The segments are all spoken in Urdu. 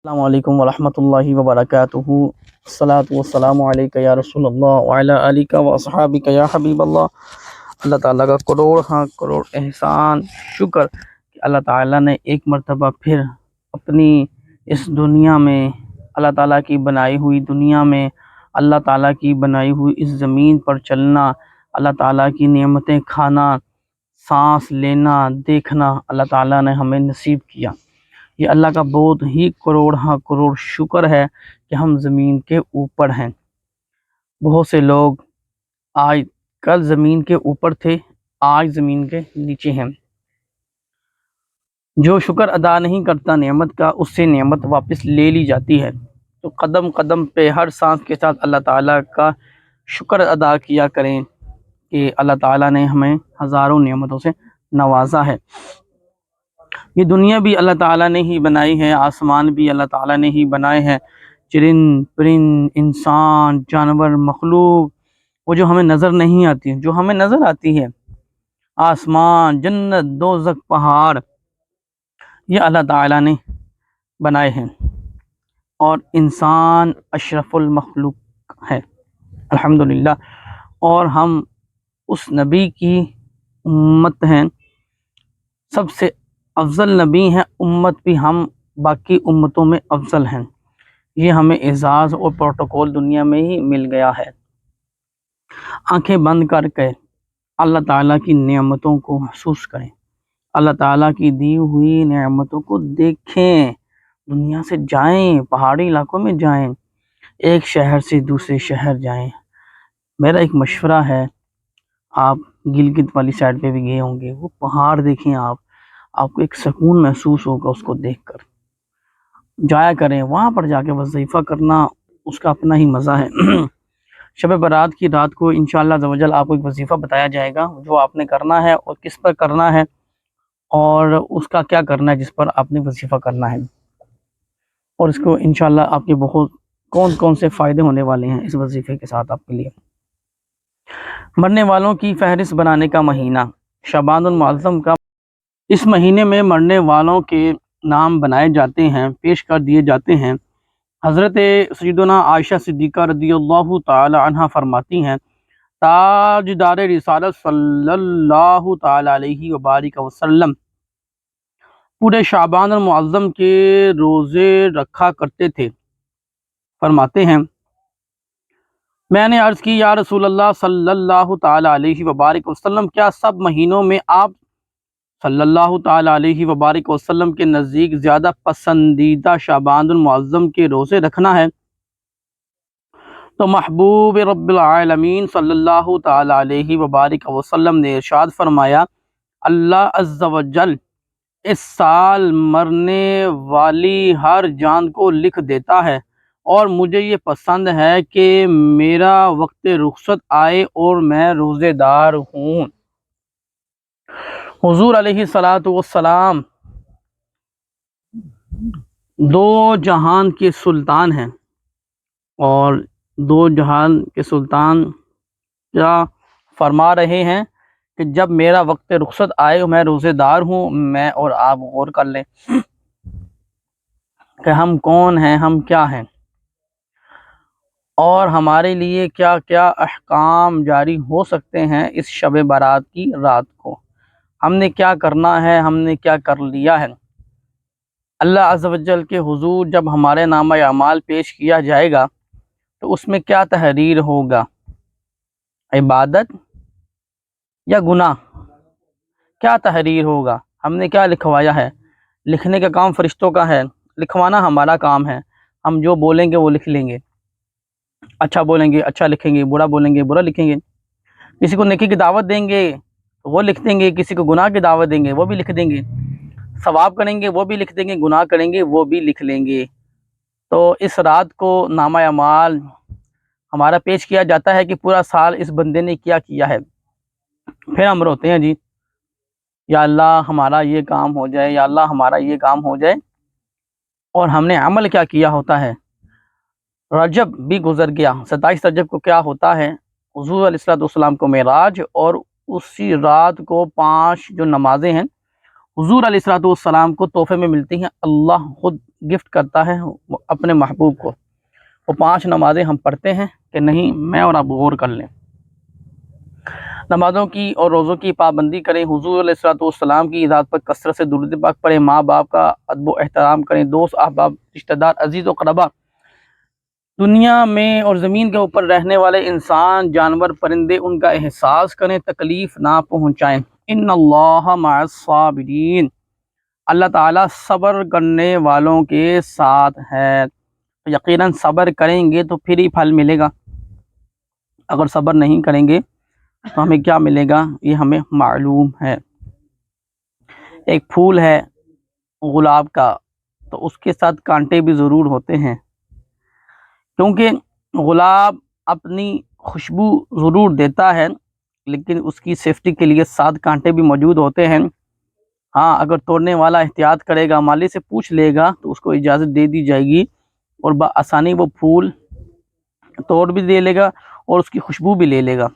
السلام علیکم ورحمۃ اللہ وبرکاتہ۔ الصلاۃ والسلام علیک یا رسول اللہ وعلی آلک و اصحابک یا حبیب اللہ۔ اللہ تعالیٰ کا کروڑ احسان شکر کہ اللہ تعالیٰ نے ایک مرتبہ پھر اپنی اس دنیا میں، اللہ تعالیٰ کی بنائی ہوئی دنیا میں، اللہ تعالیٰ کی بنائی ہوئی اس زمین پر چلنا، اللہ تعالیٰ کی نعمتیں کھانا، سانس لینا، دیکھنا اللہ تعالیٰ نے ہمیں نصیب کیا۔ یہ اللہ کا بہت ہی کروڑ شکر ہے کہ ہم زمین کے اوپر ہیں۔ بہت سے لوگ آج کل زمین کے اوپر تھے، آج زمین کے نیچے ہیں۔ جو شکر ادا نہیں کرتا نعمت کا، اس سے نعمت واپس لے لی جاتی ہے۔ تو قدم قدم پہ ہر سانس کے ساتھ اللہ تعالیٰ کا شکر ادا کیا کریں کہ اللہ تعالیٰ نے ہمیں ہزاروں نعمتوں سے نوازا ہے۔ یہ دنیا بھی اللہ تعالیٰ نے ہی بنائی ہے، آسمان بھی اللہ تعالیٰ نے ہی بنائے ہیں، چرند پرند انسان جانور مخلوق، وہ جو ہمیں نظر نہیں آتی، جو ہمیں نظر آتی ہے، آسمان، جنت، دوزخ، پہاڑ، یہ اللہ تعالیٰ نے بنائے ہیں، اور انسان اشرف المخلوق ہے الحمدللہ۔ اور ہم اس نبی کی امت ہیں، سب سے افضل نبی ہیں، امت بھی ہم باقی امتوں میں افضل ہیں۔ یہ ہمیں اعزاز اور پروٹوکول دنیا میں ہی مل گیا ہے۔ آنکھیں بند کر کے اللہ تعالیٰ کی نعمتوں کو محسوس کریں، اللہ تعالیٰ کی دی ہوئی نعمتوں کو دیکھیں، دنیا سے جائیں، پہاڑی علاقوں میں جائیں، ایک شہر سے دوسرے شہر جائیں۔ میرا ایک مشورہ ہے، آپ گلگت والی سائڈ پہ بھی گئے ہوں گے، وہ پہاڑ دیکھیں، آپ کو ایک سکون محسوس ہوگا اس کو دیکھ کر۔ جایا کریں وہاں پر، جا کے وظیفہ کرنا اس کا اپنا ہی مزہ ہے۔ شب برات کی رات کو انشاءاللہ عز و جل آپ کو ایک وظیفہ بتایا جائے گا، جو آپ نے کرنا ہے اور کس پر کرنا ہے، اور اس کا کیا کرنا ہے جس پر آپ نے وظیفہ کرنا ہے، اور اس کو انشاءاللہ آپ کے بہت کون سے فائدے ہونے والے ہیں اس وظیفے کے ساتھ آپ کے لیے۔ مرنے والوں کی فہرست بنانے کا مہینہ شعبان المعظم کا، اس مہینے میں مرنے والوں کے نام بنائے جاتے ہیں، پیش کر دیے جاتے ہیں۔ حضرت سیدنا عائشہ صدیقہ رضی اللہ تعالی عنہ فرماتی ہیں، تاجدار رسالت صلی اللہ تعالی علیہ وبارک وسلم پورے شعبان المعظم کے روزے رکھا کرتے تھے۔ فرماتے ہیں، میں نے عرض کی، یا رسول اللہ صلی اللہ تعالی علیہ وبارک وسلم، کیا سب مہینوں میں آپ صلی اللہ تعالی علیہ وبارک وسلم کے نزدیک زیادہ پسندیدہ شعبان المعظم کے روزے رکھنا ہے؟ تو محبوب رب العالمین صلی اللہ تعالی علیہ وبارک وسلم نے ارشاد فرمایا، اللہ عز و جل اس سال مرنے والی ہر جان کو لکھ دیتا ہے، اور مجھے یہ پسند ہے کہ میرا وقت رخصت آئے اور میں روزے دار ہوں۔ حضور علیہ السلام دو جہان کے سلطان ہیں، اور دو جہان کے سلطان کیا فرما رہے ہیں کہ جب میرا وقت رخصت آئے میں روزے دار ہوں۔ میں اور آپ غور کر لیں کہ ہم کون ہیں، ہم کیا ہیں، اور ہمارے لیے کیا کیا احکام جاری ہو سکتے ہیں اس شب برات کی رات کو۔ ہم نے کیا کرنا ہے، ہم نے کیا کر لیا ہے۔ اللہ عز و جل کے حضور جب ہمارے نامہ اعمال پیش کیا جائے گا تو اس میں کیا تحریر ہوگا، عبادت یا گناہ؟ کیا تحریر ہوگا، ہم نے کیا لکھوایا ہے؟ لکھنے کا کام فرشتوں کا ہے، لکھوانا ہمارا کام ہے۔ ہم جو بولیں گے وہ لکھ لیں گے، اچھا بولیں گے اچھا لکھیں گے، برا بولیں گے برا لکھیں گے، کسی کو نیکی کی دعوت دیں گے تو وہ لکھ دیں گے، کسی کو گناہ کی دعوت دیں گے وہ بھی لکھ دیں گے، ثواب کریں گے وہ بھی لکھ دیں گے، گناہ کریں گے وہ بھی لکھ لیں گے۔ تو اس رات کو نامہ اعمال ہمارا پیش کیا جاتا ہے کہ پورا سال اس بندے نے کیا کیا ہے۔ پھر ہم روتے ہیں، جی یا اللہ ہمارا یہ کام ہو جائے، یا اللہ ہمارا یہ کام ہو جائے، اور ہم نے عمل کیا کیا ہوتا ہے۔ رجب بھی گزر گیا، 27 رجب کو کیا ہوتا ہے، حضور علیہ السلام کو معراج، اور اسی رات کو 5 جو نمازیں ہیں حضور علیہ الصلوۃ والسلام کو تحفے میں ملتی ہیں، اللہ خود گفٹ کرتا ہے اپنے محبوب کو۔ وہ 5 نمازیں ہم پڑھتے ہیں کہ نہیں؟ میں اور آپ غور کر لیں، نمازوں کی اور روزوں کی پابندی کریں، حضور علیہ الصلوۃ والسلام کی ذات پر کثرت سے درود پاک پڑھیں، ماں باپ کا ادب و احترام کریں، دوست احباب رشتہ دار عزیز و قربا، دنیا میں اور زمین کے اوپر رہنے والے انسان جانور پرندے ان کا احساس کریں، تکلیف نہ پہنچائیں۔ ان اللہ مع الصابرین، اللہ تعالیٰ صبر کرنے والوں کے ساتھ ہے۔ یقیناً صبر کریں گے تو پھر ہی پھل ملے گا، اگر صبر نہیں کریں گے تو ہمیں کیا ملے گا یہ ہمیں معلوم ہے۔ ایک پھول ہے گلاب کا، تو اس کے ساتھ کانٹے بھی ضرور ہوتے ہیں، کیونکہ گلاب اپنی خوشبو ضرور دیتا ہے لیکن اس کی سیفٹی کے لیے 7 کانٹے بھی موجود ہوتے ہیں۔ ہاں، اگر توڑنے والا احتیاط کرے گا، مالی سے پوچھ لے گا تو اس کو اجازت دے دی جائے گی اور بآسانی وہ پھول توڑ بھی دے لے گا اور اس کی خوشبو بھی لے لے گا۔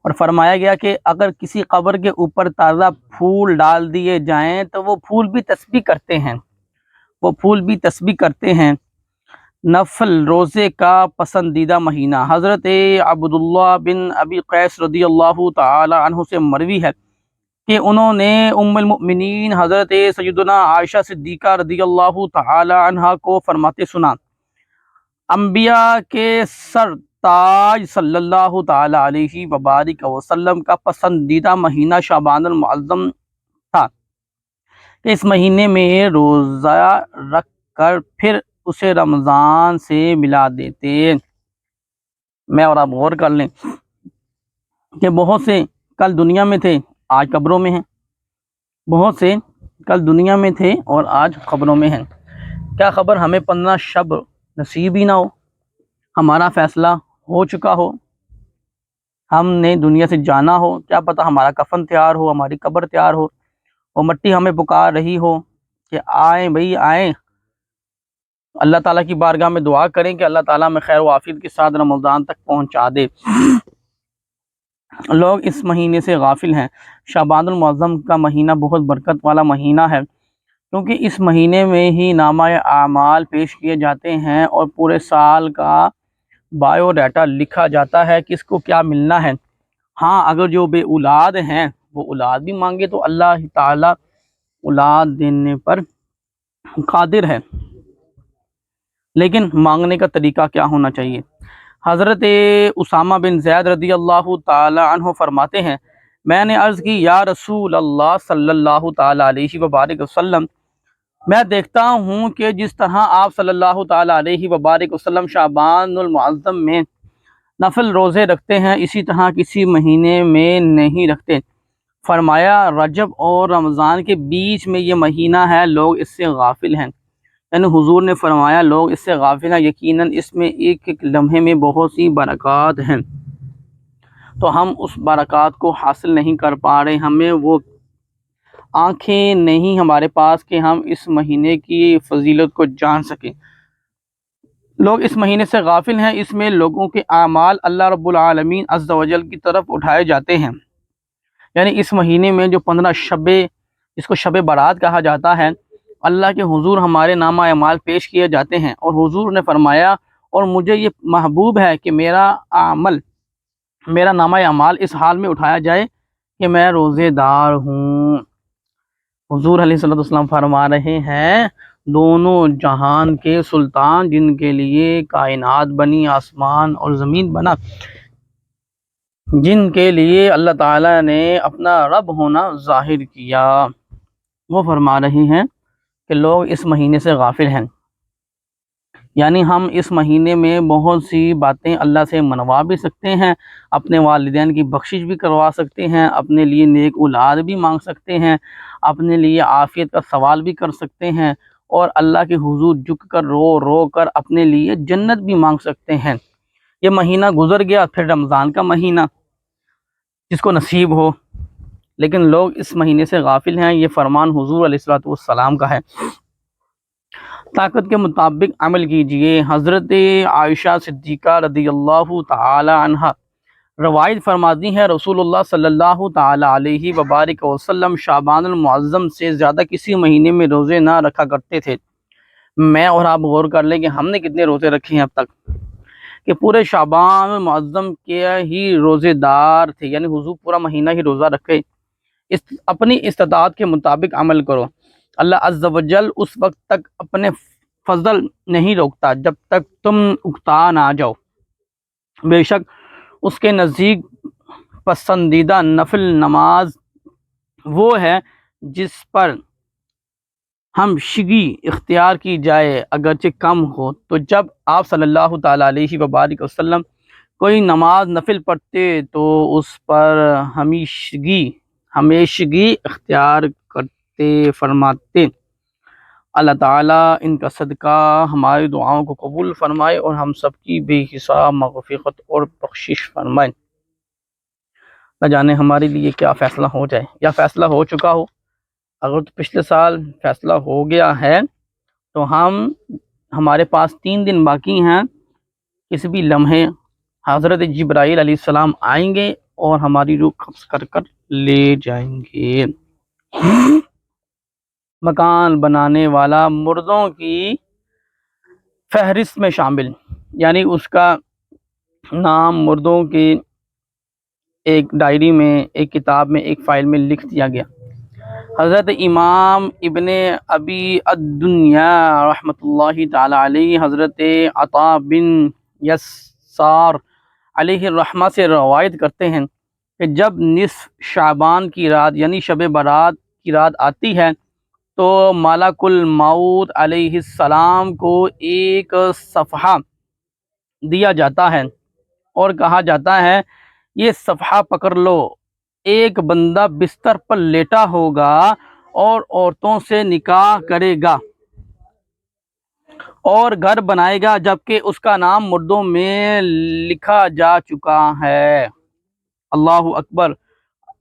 اور فرمایا گیا کہ اگر کسی قبر کے اوپر تازہ پھول ڈال دیے جائیں تو وہ پھول بھی تسبیح کرتے ہیں، وہ پھول بھی تسبیح کرتے ہیں۔ نفل روزے کا پسندیدہ مہینہ، حضرت عبداللہ بن ابی قیس رضی اللہ تعالی عنہ سے مروی ہے کہ انہوں نے ام المؤمنین حضرت سیدنا عائشہ صدیقہ رضی اللہ تعالی عنہ کو فرماتے سنا، انبیاء کے سرتاج صلی اللہ تعالی علیہ وبارک وسلم کا پسندیدہ مہینہ شعبان المعظم تھا کہ اس مہینے میں روزہ رکھ کر پھر اسے رمضان سے ملا دیتے۔ میں اور آپ غور کر لیں کہ بہت سے کل دنیا میں تھے، آج قبروں میں ہیں، بہت سے کل دنیا میں تھے اور آج قبروں میں ہیں۔ کیا خبر ہمیں 15 شب نصیب ہی نہ ہو، ہمارا فیصلہ ہو چکا ہو، ہم نے دنیا سے جانا ہو، کیا پتہ ہمارا کفن تیار ہو، ہماری قبر تیار ہو، اور مٹی ہمیں پکار رہی ہو کہ آئیں بھئی آئیں۔ اللہ تعالیٰ کی بارگاہ میں دعا کریں کہ اللہ تعالیٰ میں خیر و عافیت کے ساتھ رمضان تک پہنچا دے۔ لوگ اس مہینے سے غافل ہیں۔ شعبان المعظم کا مہینہ بہت برکت والا مہینہ ہے، کیونکہ اس مہینے میں ہی نامہ اعمال پیش کیے جاتے ہیں اور پورے سال کا بایو ڈیٹا لکھا جاتا ہے کس کو کیا ملنا ہے۔ ہاں، اگر جو بے اولاد ہیں وہ اولاد بھی مانگے تو اللہ تعالیٰ اولاد دینے پر قادر ہے، لیکن مانگنے کا طریقہ کیا ہونا چاہیے۔ حضرت اسامہ بن زید رضی اللہ تعالی عنہ فرماتے ہیں، میں نے عرض کی یا رسول اللہ صلی اللہ تعالی علیہ وبارک وسلم، میں دیکھتا ہوں کہ جس طرح آپ صلی اللہ تعالی علیہ وبارک وسلم شعبان المعظم میں نفل روزے رکھتے ہیں، اسی طرح کسی مہینے میں نہیں رکھتے۔ فرمایا رجب اور رمضان کے بیچ میں یہ مہینہ ہے، لوگ اس سے غافل ہیں۔ یعنی حضور نے فرمایا لوگ اس سے غافل ہیں، یقیناً اس میں ایک ایک لمحے میں بہت سی برکات ہیں، تو ہم اس برکات کو حاصل نہیں کر پا رہے، ہمیں وہ آنکھیں نہیں ہمارے پاس کہ ہم اس مہینے کی فضیلت کو جان سکیں۔ لوگ اس مہینے سے غافل ہیں، اس میں لوگوں کے اعمال اللہ رب العالمین عز و جل کی طرف اٹھائے جاتے ہیں۔ یعنی اس مہینے میں جو 15 شبیں، جس کو شب برات کہا جاتا ہے، اللہ کے حضور ہمارے نامہ اعمال پیش کیے جاتے ہیں، اور حضور نے فرمایا اور مجھے یہ محبوب ہے کہ میرا نامہ اعمال اس حال میں اٹھایا جائے کہ میں روزے دار ہوں۔ حضور علیہ الصلوۃ والسلام فرما رہے ہیں دونوں جہان کے سلطان جن کے لیے کائنات بنی، آسمان اور زمین بنا، جن کے لیے اللہ تعالیٰ نے اپنا رب ہونا ظاہر کیا، وہ فرما رہے ہیں کہ لوگ اس مہینے سے غافل ہیں۔ یعنی ہم اس مہینے میں بہت سی باتیں اللہ سے منوا بھی سکتے ہیں، اپنے والدین کی بخشش بھی کروا سکتے ہیں، اپنے لیے نیک اولاد بھی مانگ سکتے ہیں، اپنے لیے عافیت کا سوال بھی کر سکتے ہیں، اور اللہ کے حضور جھک کر رو رو کر اپنے لیے جنت بھی مانگ سکتے ہیں۔ یہ مہینہ گزر گیا، پھر رمضان کا مہینہ جس کو نصیب ہو، لیکن لوگ اس مہینے سے غافل ہیں۔ یہ فرمان حضور علیہ الصلوۃ والسلام کا ہے۔ طاقت کے مطابق عمل کیجئے۔ حضرت عائشہ صدیقہ رضی اللہ تعالی عنہ روایت فرماتی ہے رسول اللہ صلی اللہ تعالی علیہ وبارک وسلم شعبان المعظم سے زیادہ کسی مہینے میں روزے نہ رکھا کرتے تھے۔ میں اور آپ غور کر لیں کہ ہم نے کتنے روزے رکھے ہیں اب تک، کہ پورے شعبان المعظم کے ہی روزے دار تھے، یعنی حضور پورا مہینہ ہی روزہ رکھے۔ اپنی استطاعت کے مطابق عمل کرو، اللہ عز و جل اس وقت تک اپنے فضل نہیں روکتا جب تک تم اکتا نہ جاؤ۔ بے شک اس کے نزدیک پسندیدہ نفل نماز وہ ہے جس پر ہمشگی اختیار کی جائے اگرچہ کم ہو۔ تو جب آپ صلی اللہ تعالیٰ علیہ وبارک وسلم کوئی نماز نفل پڑھتے تو اس پر ہمیشگی اختیار کرتے فرماتے۔ اللہ تعالیٰ ان کا صدقہ ہماری دعاؤں کو قبول فرمائے اور ہم سب کی بے حساب مغفرت اور بخشش فرمائے۔ نہ جانے ہمارے لیے کیا فیصلہ ہو جائے یا فیصلہ ہو چکا ہو۔ اگر تو پچھلے سال فیصلہ ہو گیا ہے تو ہمارے پاس 3 دن باقی ہیں، کسی بھی لمحے حضرت جبرائیل علیہ السلام آئیں گے اور ہماری روح قبض کر کر لے جائیں گے۔ مکان بنانے والا مردوں کی فہرست میں شامل، یعنی اس کا نام مردوں کی ایک ڈائری میں، ایک کتاب میں، ایک فائل میں لکھ دیا گیا۔ حضرت امام ابن ابی الدنیا رحمۃ اللہ تعالی علیہ حضرت عطا بن یسار علیہ الرحمہ سے روایت کرتے ہیں کہ جب نصف شعبان کی رات یعنی شب برات کی رات آتی ہے تو ملک الموت علیہ السلام کو ایک صفحہ دیا جاتا ہے اور کہا جاتا ہے یہ صفحہ پکڑ لو، ایک بندہ بستر پر لیٹا ہوگا اور عورتوں سے نکاح کرے گا اور گھر بنائے گا جبکہ اس کا نام مردوں میں لکھا جا چکا ہے۔ اللہ اکبر،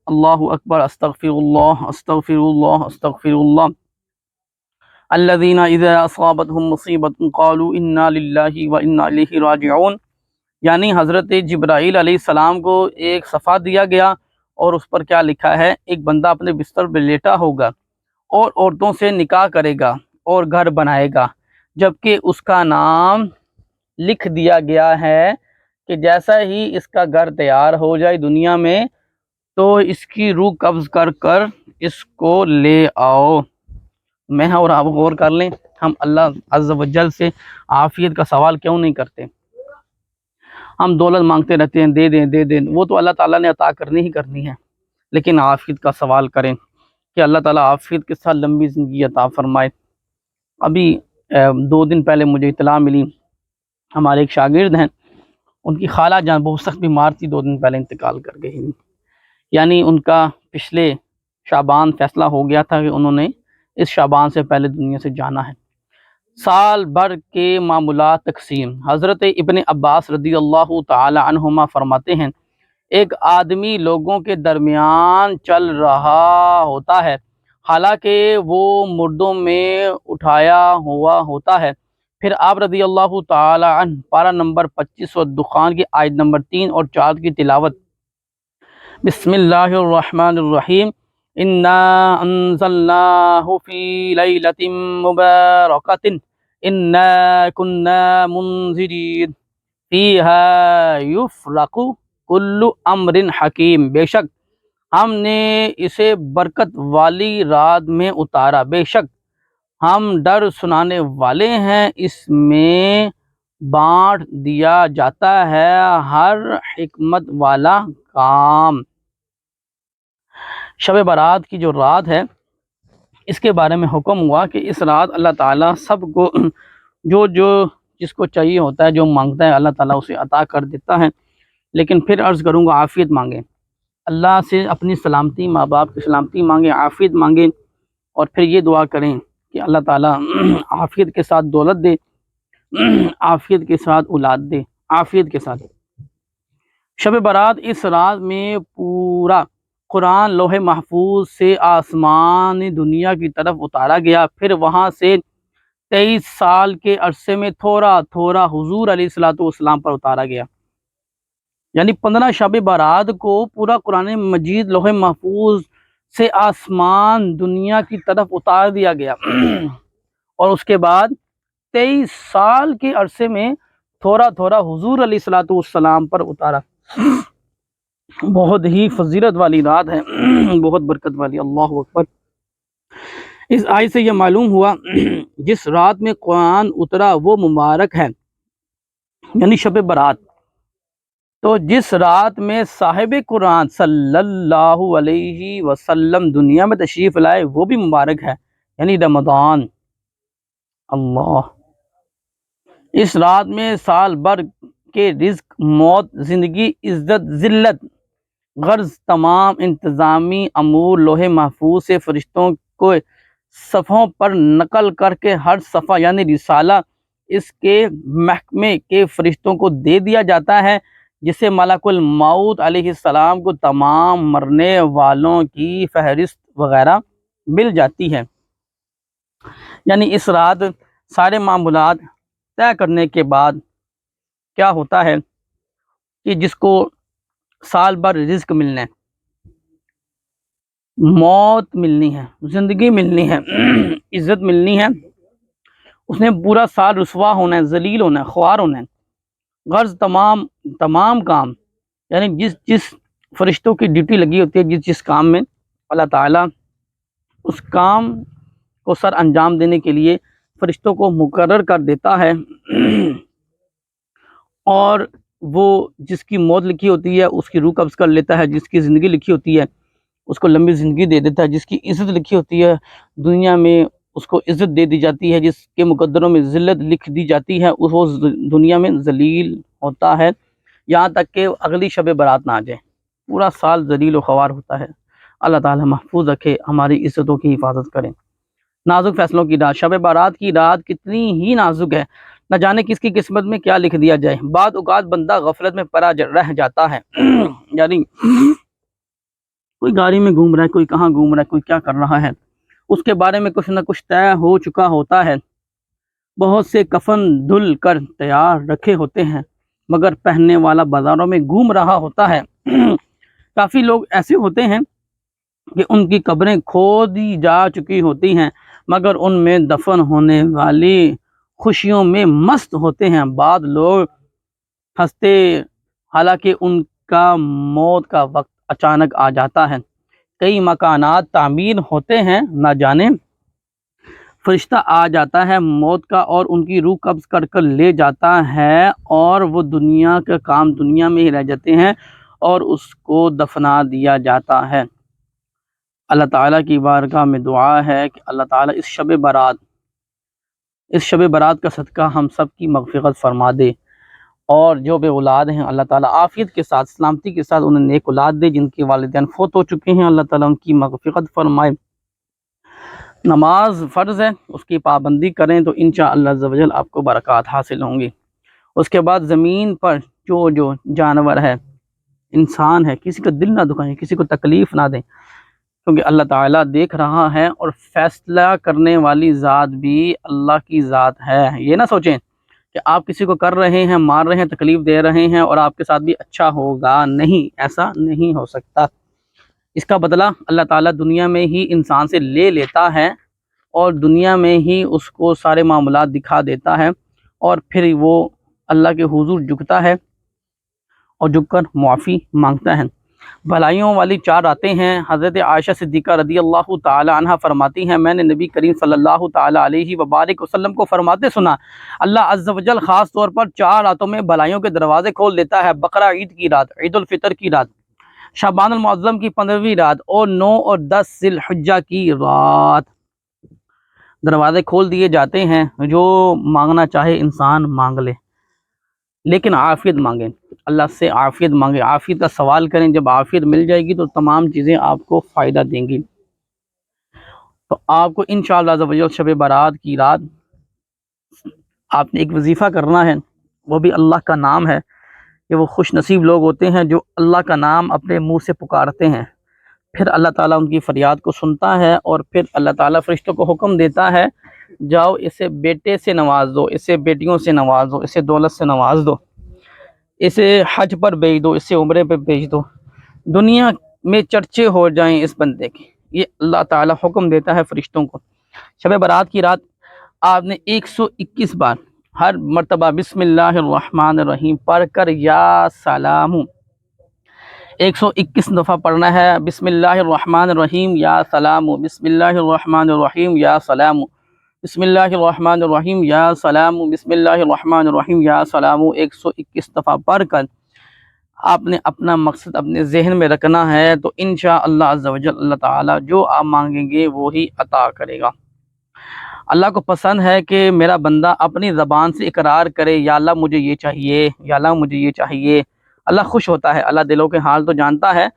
اللہ اکبر، استغفر اللہ، استغفر اللہ، استغفر اللہ۔ الذین اذا اصابتهم مصیبۃ قالوا انا للہ وانا الیہ راجعون، یعنی حضرت جبرائیل علیہ السلام کو ایک صفحہ دیا گیا اور اس پر کیا لکھا ہے، ایک بندہ اپنے بستر پہ لیٹا ہوگا اور عورتوں سے نکاح کرے گا اور گھر بنائے گا جبکہ اس کا نام لکھ دیا گیا ہے کہ جیسا ہی اس کا گھر تیار ہو جائے دنیا میں تو اس کی روح قبض کر کر اس کو لے آؤ۔ میں اور آپ غور کر لیں، ہم اللہ عز و جل سے عافیت کا سوال کیوں نہیں کرتے؟ ہم دولت مانگتے رہتے ہیں، دے دیں دے دیں، وہ تو اللہ تعالیٰ نے عطا کرنی ہی کرنی ہے، لیکن عافیت کا سوال کریں کہ اللہ تعالیٰ عافیت کے ساتھ لمبی زندگی عطا فرمائے۔ ابھی 2 دن پہلے مجھے اطلاع ملی، ہمارے ایک شاگرد ہیں، ان کی خالہ جان بہت سخت بیمار تھی، 2 دن پہلے انتقال کر گئی، یعنی ان کا پچھلے شعبان فیصلہ ہو گیا تھا کہ انہوں نے اس شعبان سے پہلے دنیا سے جانا ہے۔ سال بھر کے معمولات تقسیم۔ حضرت ابن عباس رضی اللہ تعالی عنہما فرماتے ہیں ایک آدمی لوگوں کے درمیان چل رہا ہوتا ہے حالانکہ وہ مردوں میں اٹھایا ہوا ہوتا ہے، پھر آپ رضی اللہ تعالی عنہ پارہ نمبر 25 و دخان کی آیت نمبر 3 اور 4 کی تلاوت۔ بسم اللہ الرحمن الرحیم، انا انزلناہ فی لیلۃ مبارکۃ انا کنا منذرین فیہا یفرق کل امر حکیم، بے شک ہم نے اسے برکت والی رات میں اتارا، بے شک ہم ڈر سنانے والے ہیں، اس میں بانٹ دیا جاتا ہے ہر حکمت والا کام۔ شب برات کی جو رات ہے اس کے بارے میں حکم ہوا کہ اس رات اللہ تعالیٰ سب کو جو جس کو چاہیے ہوتا ہے، جو مانگتا ہے اللہ تعالیٰ اسے عطا کر دیتا ہے، لیکن پھر عرض کروں گا عافیت مانگیں، اللہ سے اپنی سلامتی، ماں باپ کی سلامتی مانگیں، عافیت مانگیں، اور پھر یہ دعا کریں کہ اللہ تعالیٰ عافیت کے ساتھ دولت دے، عافیت کے ساتھ اولاد دے، عافیت کے ساتھ۔ شب برات اس رات میں پورا قرآن لوح محفوظ سے آسمان دنیا کی طرف اتارا گیا، پھر وہاں سے 23 سال کے عرصے میں تھوڑا تھوڑا حضور علیہ الصلوۃ والسلام پر اتارا گیا۔ یعنی 15 شب برات کو پورا قرآن مجید لوح محفوظ سے آسمان دنیا کی طرف اتار دیا گیا اور اس کے بعد 23 سال کے عرصے میں تھوڑا تھوڑا حضور علیہ الصلوۃ والسلام پر اتارا۔ بہت ہی فضیلت والی رات ہے، بہت برکت والی۔ اللہ اکبر۔ اس آیت سے یہ معلوم ہوا جس رات میں قرآن اترا وہ مبارک ہے، یعنی شب برات۔ تو جس رات میں صاحب قرآن صلی اللہ علیہ وسلم دنیا میں تشریف لائے وہ بھی مبارک ہے، یعنی رمضان۔ اللہ، اس رات میں سال بھر کے رزق، موت، زندگی، عزت، ذلت، غرض تمام انتظامی امور لوح محفوظ سے فرشتوں کو صفحوں پر نقل کر کے ہر صفحہ یعنی رسالہ اس کے محکمے کے فرشتوں کو دے دیا جاتا ہے، جسے ملک الموت علیہ السلام کو تمام مرنے والوں کی فہرست وغیرہ مل جاتی ہے۔ یعنی اس رات سارے معاملات طے کرنے کے بعد کیا ہوتا ہے کہ جس کو سال بھر رزق ملنا ہے، موت ملنی ہے، زندگی ملنی ہے، عزت ملنی ہے، اس نے پورا سال رسوا ہونا ہے، ذلیل ہونا ہے، خوار ہونا ہے۔ غرض تمام کام یعنی جس فرشتوں کی ڈیوٹی لگی ہوتی ہے جس کام میں، اللہ تعالیٰ اس کام کو سر انجام دینے کے لیے فرشتوں کو مقرر کر دیتا ہے، اور وہ جس کی موت لکھی ہوتی ہے اس کی روح قبض کر لیتا ہے، جس کی زندگی لکھی ہوتی ہے اس کو لمبی زندگی دے دیتا ہے، جس کی عزت لکھی ہوتی ہے دنیا میں اس کو عزت دے دی جاتی ہے، جس کے مقدروں میں ذلت لکھ دی جاتی ہے وہ دنیا میں ذلیل ہوتا ہے، یہاں تک کہ اگلی شب برات نہ آ جائے، پورا سال ذلیل و خوار ہوتا ہے۔ اللہ تعالی محفوظ رکھے، ہماری عزتوں کی حفاظت کریں۔ نازک فیصلوں کی رات، شب برات کی رات کتنی ہی نازک ہے، نہ جانے کس کی قسمت میں کیا لکھ دیا جائے۔ بعض اوقات بندہ غفلت میں پڑا رہ جاتا ہے، یعنی کوئی گاڑی میں گھوم رہا ہے، کوئی کہاں گھوم رہا ہے، کوئی کیا کر رہا ہے، اس کے بارے میں کچھ نہ کچھ طے ہو چکا ہوتا ہے۔ بہت سے کفن دھل کر تیار رکھے ہوتے ہیں مگر پہننے والا بازاروں میں گھوم رہا ہوتا ہے۔ کافی لوگ ایسے ہوتے ہیں کہ ان کی قبریں کھودی جا چکی ہوتی ہیں مگر ان میں دفن ہونے والی خوشیوں میں مست ہوتے ہیں۔ بعض لوگ ہنستے حالانکہ ان کا موت کا وقت اچانک آ جاتا ہے۔ کئی مکانات تعمیر ہوتے ہیں، نہ جانے فرشتہ آ جاتا ہے موت کا اور ان کی روح قبض کر کر لے جاتا ہے، اور وہ دنیا کا کام دنیا میں ہی رہ جاتے ہیں اور اس کو دفنا دیا جاتا ہے۔ اللہ تعالیٰ کی بارگاہ میں دعا ہے کہ اللہ تعالیٰ اس شب برات کا صدقہ ہم سب کی مغفرت فرما دے، اور جو بے اولاد ہیں اللہ تعالیٰ عافیت کے ساتھ، سلامتی کے ساتھ انہیں نیک اولاد دے، جن کے والدین فوت ہو چکے ہیں اللہ تعالیٰ ان کی مغفرت فرمائے۔ نماز فرض ہے، اس کی پابندی کریں تو انشاءاللہ عز و جل آپ کو برکات حاصل ہوں گی۔ اس کے بعد زمین پر جو جانور ہے، انسان ہے، کسی کا دل نہ دکھائیں، کسی کو تکلیف نہ دیں، کیونکہ اللہ تعالیٰ دیکھ رہا ہے، اور فیصلہ کرنے والی ذات بھی اللہ کی ذات ہے۔ یہ نہ سوچیں کہ آپ کسی کو کر رہے ہیں، مار رہے ہیں، تکلیف دے رہے ہیں اور آپ کے ساتھ بھی اچھا ہوگا، نہیں، ایسا نہیں ہو سکتا۔ اس کا بدلہ اللہ تعالیٰ دنیا میں ہی انسان سے لے لیتا ہے اور دنیا میں ہی اس کو سارے معاملات دکھا دیتا ہے، اور پھر وہ اللہ کے حضور جھکتا ہے اور جھک کر معافی مانگتا ہے۔ بھلائیوں والی 4 راتیں ہیں۔ حضرت عائشہ صدیقہ رضی اللہ تعالی عنہ فرماتی ہیں، میں نے نبی کریم صلی اللہ تعالی علیہ وبارک وسلم کو فرماتے سنا، اللہ عز و جل خاص طور پر 4 راتوں میں بھلائیوں کے دروازے کھول دیتا ہے: بقرہ عید کی رات، عید الفطر کی رات، شعبان المعظم کی 15ویں رات، اور 9 اور 10 ذی الحجہ کی رات۔ دروازے کھول دیے جاتے ہیں، جو مانگنا چاہے انسان مانگ لے، لیکن عافیت مانگیں، اللہ سے عافیت مانگیں، عافیت کا سوال کریں۔ جب عافیت مل جائے گی تو تمام چیزیں آپ کو فائدہ دیں گی۔ تو آپ کو انشاءاللہ عز و جل شب برات کی رات آپ نے ایک وظیفہ کرنا ہے، وہ بھی اللہ کا نام ہے، کہ وہ خوش نصیب لوگ ہوتے ہیں جو اللہ کا نام اپنے منہ سے پکارتے ہیں، پھر اللہ تعالیٰ ان کی فریاد کو سنتا ہے، اور پھر اللہ تعالیٰ فرشتوں کو حکم دیتا ہے، جاؤ اسے بیٹے سے نواز دو، اسے بیٹیوں سے نواز دو، اسے دولت سے نواز دو، اسے حج پر بھیج دو، اسے عمرے پہ بھیج دو، دنیا میں چرچے ہو جائیں اس بندے کے۔ یہ اللہ تعالیٰ حکم دیتا ہے فرشتوں کو۔ شب برات کی رات آپ نے 121 بار ہر مرتبہ بسم اللہ الرحمن الرحیم پڑھ کر یا سلام 121 دفعہ پڑھنا ہے۔ بسم اللہ الرحمن الرحیم یا سلام، بسم اللہ الرحمن الرحیم یا سلام، بسم اللہ الرحمن الرحیم یا سلام، بسم اللہ الرحمن الرحیم یا سلام 121 دفعہ پڑھ کر آپ نے اپنا مقصد اپنے ذہن میں رکھنا ہے، تو انشاءاللہ عز و جل اللہ تعالیٰ جو آپ مانگیں گے وہی عطا کرے گا۔ اللہ کو پسند ہے کہ میرا بندہ اپنی زبان سے اقرار کرے، یا اللہ مجھے یہ چاہیے، یا اللہ مجھے یہ چاہیے۔ اللہ خوش ہوتا ہے، اللہ دلوں کے حال تو جانتا ہے،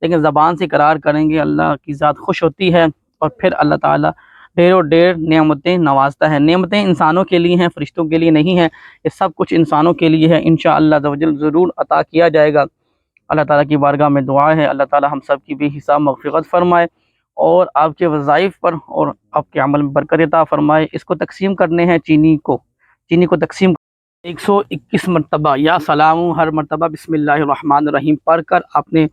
لیکن زبان سے اقرار کریں گے اللہ کی ذات خوش ہوتی ہے، اور پھر اللہ تعالیٰ ڈھیر و ڈھیر نعمتیں نوازتا ہے۔ نعمتیں انسانوں کے لیے ہیں، فرشتوں کے لیے نہیں ہیں، یہ سب کچھ انسانوں کے لیے ہے۔ انشاءاللہ عز و جل ضرور عطا کیا جائے گا۔ اللہ تعالیٰ کی بارگاہ میں دعا ہے اللہ تعالیٰ ہم سب کی بے حساب مغفرت فرمائے، اور آپ کے وظائف پر اور آپ کے عمل میں برکت عطا فرمائے۔ اس کو تقسیم کرنے ہیں چینی کو تقسیم 121 مرتبہ یا سلام، ہر مرتبہ بسم اللہ الرحمن الرحیم پڑھ کر آپ نے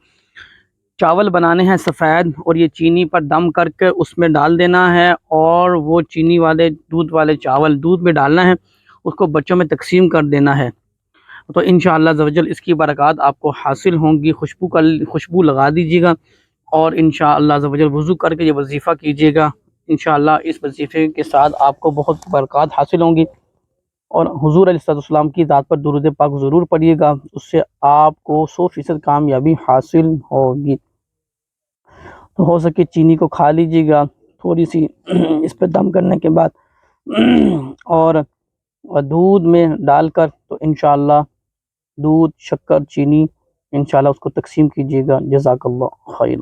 چاول بنانے ہیں سفید، اور یہ چینی پر دم کر کے اس میں ڈال دینا ہے، اور وہ چینی والے دودھ والے چاول دودھ میں ڈالنا ہے، اس کو بچوں میں تقسیم کر دینا ہے۔ تو انشاءاللہ عز و جل اس کی برکات آپ کو حاصل ہوں گی۔ خوشبو لگا دیجیے گا، اور انشاءاللہ عز و جل وضو کر کے یہ وظیفہ کیجیے گا۔ انشاءاللہ اس وظیفے کے ساتھ آپ کو بہت برکات حاصل ہوں گی، اور حضور علیہ السلام کی ذات پر درود پاک ضرور پڑھیے گا، اس سے آپ کو 100% کامیابی حاصل ہوگی۔ تو ہو سکے چینی کو کھا لیجیے گا تھوڑی سی اس پہ دم کرنے کے بعد، اور دودھ میں ڈال کر، تو انشاءاللہ دودھ، شکر، چینی انشاءاللہ اس کو تقسیم کیجیے گا۔ جزاک اللہ خیر۔